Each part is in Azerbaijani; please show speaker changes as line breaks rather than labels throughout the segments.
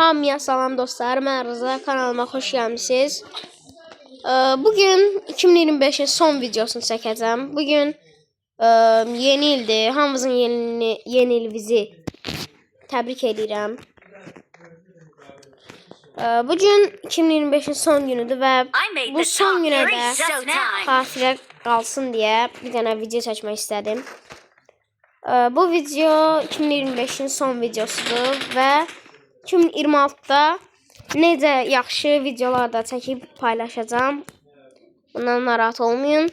Hamıya salam dostlar, mən Rıza, kanalıma xoş gəlmisiniz. Bugün 2025-in son videosunu çəkəcəm. Bugün yeni ildir, hamımızın yeni ilinizi təbrik edirəm. Bugün 2025-in son günüdür və bu son günə də xatirə qalsın deyə bir dənə video çəkmək istədim. Bu video 2025-in son videosudur və 2026-da necə yaxşı videolar da çəkib paylaşacağım. Bundan narahat olmayın.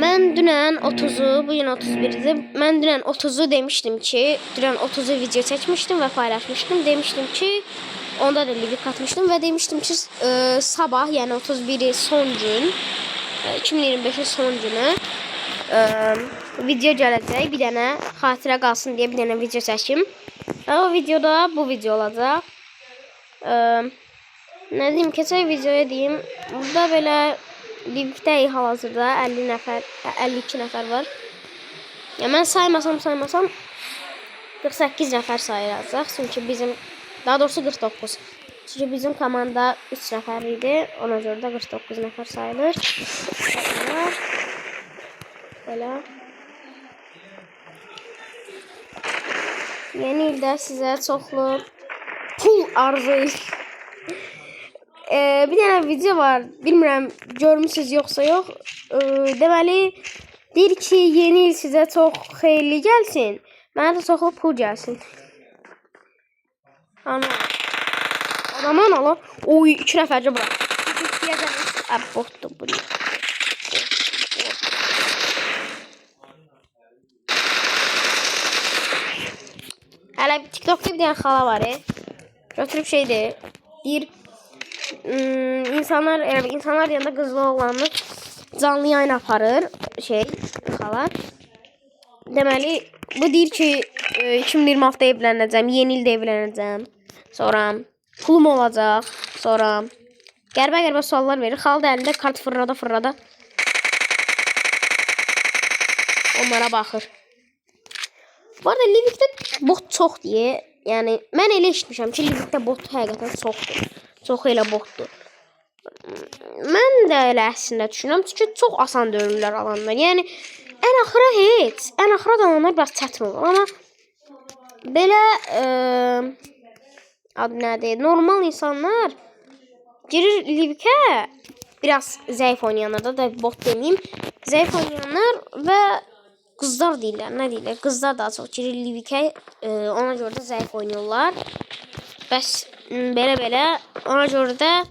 Mən dünən 30'u, bugün 31'dir. Mən dünən 30'u demişdim ki, dünən 30'u video çəkmişdim və paylaşmışdım. Demişdim ki, onda da livik atmışdım və demişdim ki, sabah, yəni 31'i son gün, 2025'in son günü video gələcək. Bir dənə xatirə qalsın deyə bir dənə video çəkim. O videoda bu video olacaq. Nə deyim, keçək videoya deyim. Burada belə livikdə hal-hazırda 50 nəfər, 52 nəfər var. Ya mən saymasam 48 nəfər sayılacaq. Çünki bizim, daha doğrusu 49. Çünki bizim komanda 3 nəfər idi. Ona görə də 49 nəfər sayılır. Belə. Yeni ildə sizə çoxlu pul arzulayır. Bir dənə video var. Bilmirəm görmüsünüz yoxsa yox. Deməli deyir ki, yeni il sizə çox xeyirli gəlsin. Mənə də çoxlu pul gəlsin. Ana. Adamın ala. Oy, 2 nəfərcə bura. Botdur bu. Hələ TikTok'da bir dənə xala var. Götürüb şeydir. Deyir, insanlar yanında qızlı oğlanı canlı yayın aparır. Xala. Deməli, bu deyir ki, 2026'da evlənəcəm, yeni ildə evlənəcəm. Sonra pulum olacaq. Sonra qəribə suallar verir. Xala da əlində kart fırrada. Onlara baxır. Bu arada livikdə bot çox deyə, yəni mən elə eşitmişəm ki, livikdə bot həqiqətən çoxdur. Çox elə botdur. Mən də elə əslində düşünürəm ki, çox asan döyürlər alanlar. Yəni ən axıra dalanlar biraz çətin olur. Amma belə adı nədir? Normal insanlar girir livikə, biraz zəif oynayanlar da bot deməyim, zəif oynayanlar və qızlar deyirlər, nə deyirlər? Qızlar daha çox girir livikə, ona görə də zəif oynuyorlar. Bəs belə, ona görə də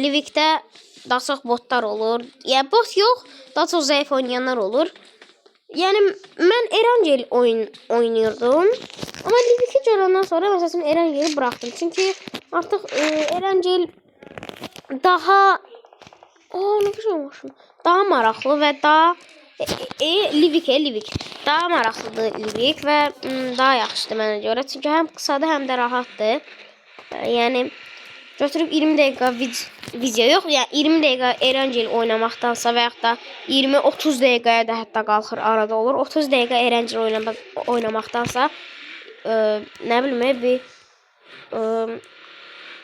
livikdə daha çox botlar olur. Yəni bot yox, daha çox zəif oynayanlar olur. Yəni mən Erangel oynayırdım. Amma liviki görəndən sonra məsələn Erangeli buraxdım. Çünki artıq Erangel daha daha maraqlı və daha livik. Daha maraqlıdır livik və daha yaxşıdır mənə görə. Çünki həm qısadır, həm də rahatdır. Yəni götürüb 20 dəqiqə video yox, yəni 20 dəqiqə Erangel oynamaqdansa və yaxud da 20-30 dəqiqəyə də hətta qalxır, arada olur. 30 dəqiqə Erangel oynamaqdansa nə bilim, bir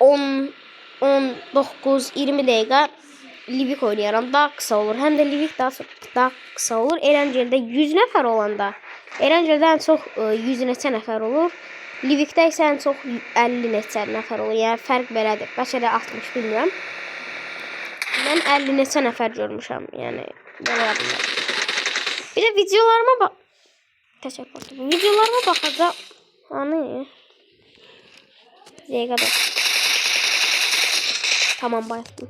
10-19-20 dəqiqə livik oynayaram, daha qısa olur. Həm də livik daha qısa olur. Erangeldə 100 nəfər olanda, Erangeldə ən çox 100 neçə nəfər olur. Livikdə isə ən çox 50 neçə nəfər olur. Yəni fərq belədir. Bəlkə də 60, bilmirəm. Mən 50 neçə nəfər görmüşəm. Yəni belə yapıram. Bir də videolarıma baxacaq. Hani? Dəqiqədə. Tamam, bayatdım.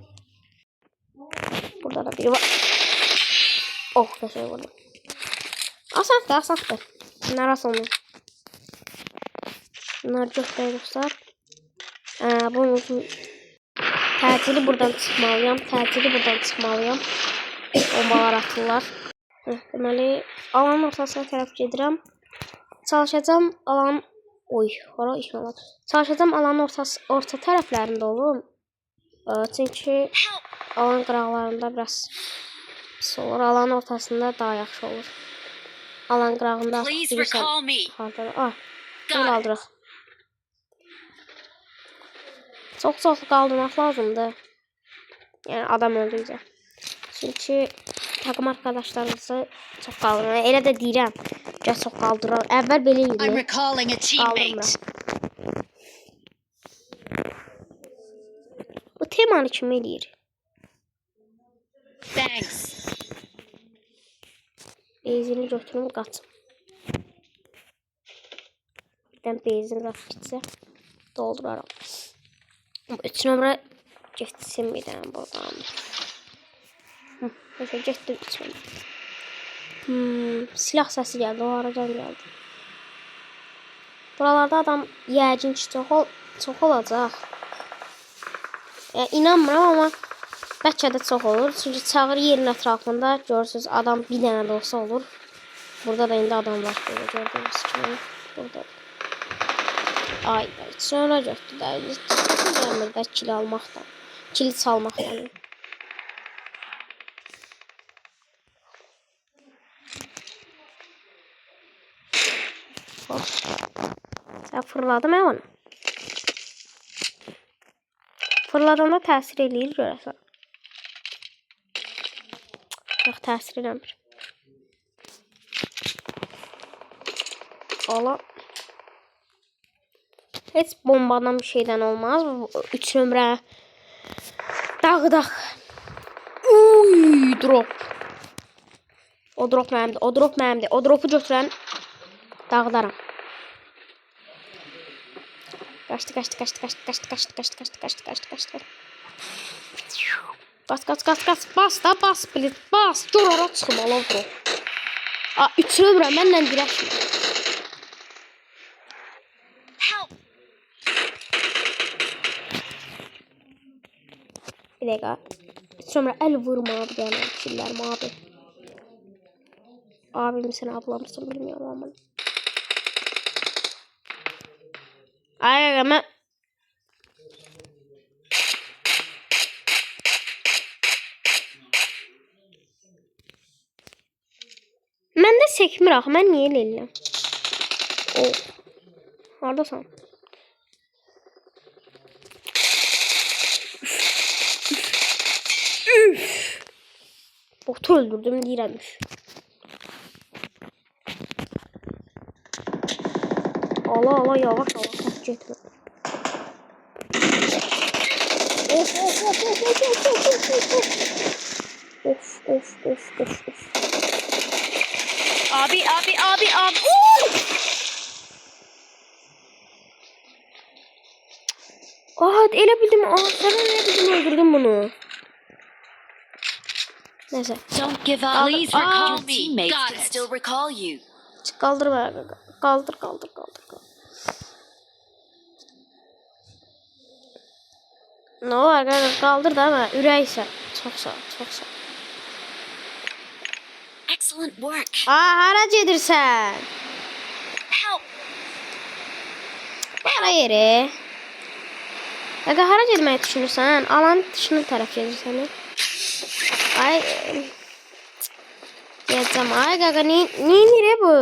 Burada da biri var. Oh, təşəkkür ederim. Asandır. Bunlar asandır. Bunlar göstərir dostlar. Bunun təcili buradan çıxmalıyam. Bombalar atırlar. Deməli, alanın ortasına tərəf gedirəm. Çalışacağım alanın orta tərəflərində olum. Çünki alan qıraqlarında biraz pis olur. Alanın ortasında daha yaxşı olur. Alan qırağında birisi hardadır. Yol aldırıq. Çox qaldırmaq lazımdır. Yəni adam öldürəcək. Çünki takım arkadaşlarınızı çox qaldırmaq. Elə də deyirəm. Gəl çox qaldırar. Əvvəl belə
I'm
idi.
recalling a teammate.
Bu temanı kim eləyir?
Thanks.
Benzini götürüm qaçım. Birdən benzin qat gitsə dolduraram. 3 nömrə getsin bir dənə buradan. Neyse getdim 3 nömrə. Silah səsi gəldi, o aradan gəldi. Buralarda adam yəqin ki çox olacaq. İnanmıram amma bəlkə də çox olur. Çünki çağır yerin ətrafında görürsünüz adam bir dənə də olsa olur. Burada da indi adam var böyle gördüğünüz kimi. Burada. Ay, sonra götürdü də. Çıxasın gəlmir də kili almaqdan. Kili çalmaq yəni. Sən fırladım mən onu. Fırladanda təsir eləyir görəsən. Yox, təsir eləmir. Ala. Heç bombadan bir şeydən olmaz. 3 nömrə. Dağıdaq. Uy, drop. O drop mənimdir. O drop mənimdir. O dropu götürən dağıdaram. Qaçdı. Qaç. Bas, bilet, bas. Görara çıxım, ala drop. 3 nömrə mənlə dirəşmə. Bir dakika. Sonra el vurma abi yani. Killerim abi. Abim misin ablam mısın bilmiyorum ama. Ay ama. Ben de sekmir ah. Ben niye eləyirəm? Oh. Haradasan? Botu öldürdüm deyirəm. Allah yavaş getmə. Of. Abi. Elə bildim. Sen ne bildim öldürdüm bunu. Neyse.
Don't give up. Please recall me. Teammates can still recall you.
Kaldır be. Kaldır. Ne var kanka? Kaldır da ama ürəysə. Çok sağ.
Excellent work.
Hara gedirsən?
Help.
Hara yeri? Qaqa hara getməyi düşünürsən? Alan dışına tərəf gedirsən. Ay. Yiyəcəm. Ay qaqa niye bu?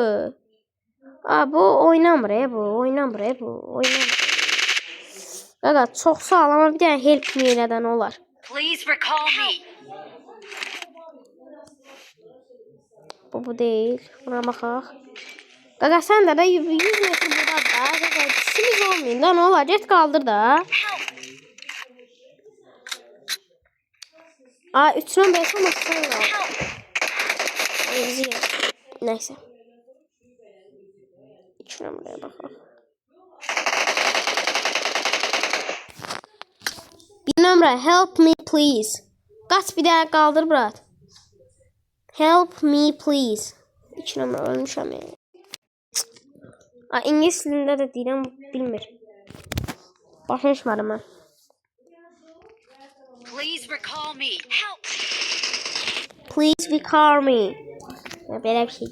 Bu oynamır bu. Qaqa çox sağ ol amma bir dənə help me elədən olar.
Please recall me.
Bu değil. Buna baxaq. Qaqa sən də 100 metr burada da. Qaqa dişimiz olmayın da ne olar? Get qaldır da. 3 nömrə olmasın da. Neyse. 2 nömrəyə baxaq. 1 nömrə help me please. Qaç bir daha qaldır brat. Help me please. 2 nömrə ölmüşəm yəni. İngilis dilində də deyirəm bilmir. Başa düşmədim mən.
Please recall me. Help.
Please recall me. Belə bir şey.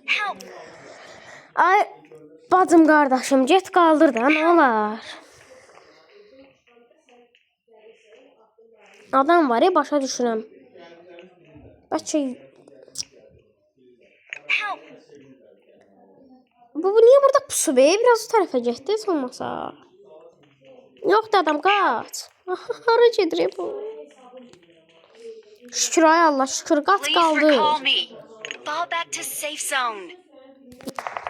Help.
Ay bacım qardaşım get qaldır da nə olar? Adam var ya başa düşürəm. Bəlkə Bu niye burada pusu be? Biraz o tarafa getdi heç olmasa. Yox da adam qaç. Hara gedir bu? Şükür ay Allah şükür qaç
Please
qaldı.
recall me. Fall back to safe zone.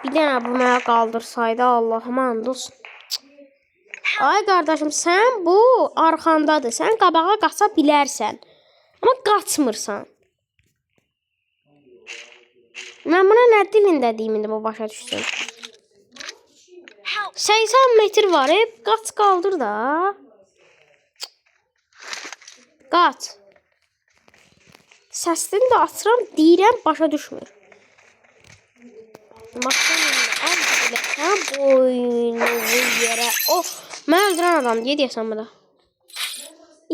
Bir dənə bu mənə qaldırsaydı Allah'ım and olsun. Ay qardaşım sən bu arxandadır. Sən qabağa qaça bilərsən. Amma qaçmırsan. Mən buna nə dilində deyim indi bu başa düşsün.
Help.
80 metr var. Qaç qaldır da. Qaç. Səsini də açıram, deyirəm, başa düşmür. Baxsana, al belə. Hə, boynu yerə. Oh, mən öldürən adam, deyəsən bu da.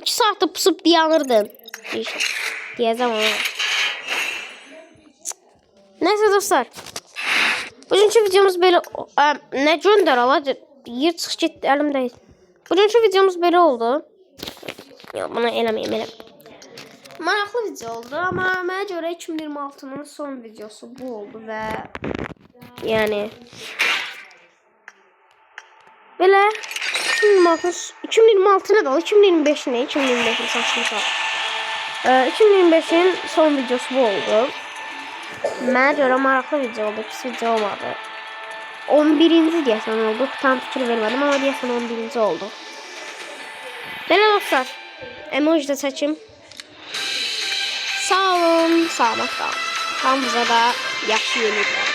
2 saatdır pusub dayanırdın. Deyəcəm ona. Neyse dostlar. Bugünkü videomuz belə... Nə göndər ala? Yer çıx get, əlimdəyil. Bugünkü videomuz belə oldu. Ya, buna eləməyim. Maraqlı video oldu, amma mənə görə 2026-nın son videosu bu oldu və yəni belə 2026 nə də 2025 nə? 2025-in saçmışam. 2025-in son videosu bu oldu. Mənə görə maraqlı video oldu, pis video olmadı. 11-ci deyəsən oldu, tam fikir vermədim, amma deyəsən 11-ci oldu. Belə dostlar, emoji də çəkim. Sağ olun, sağlık qalın. Hamınıza da yaxşı yeniliklər.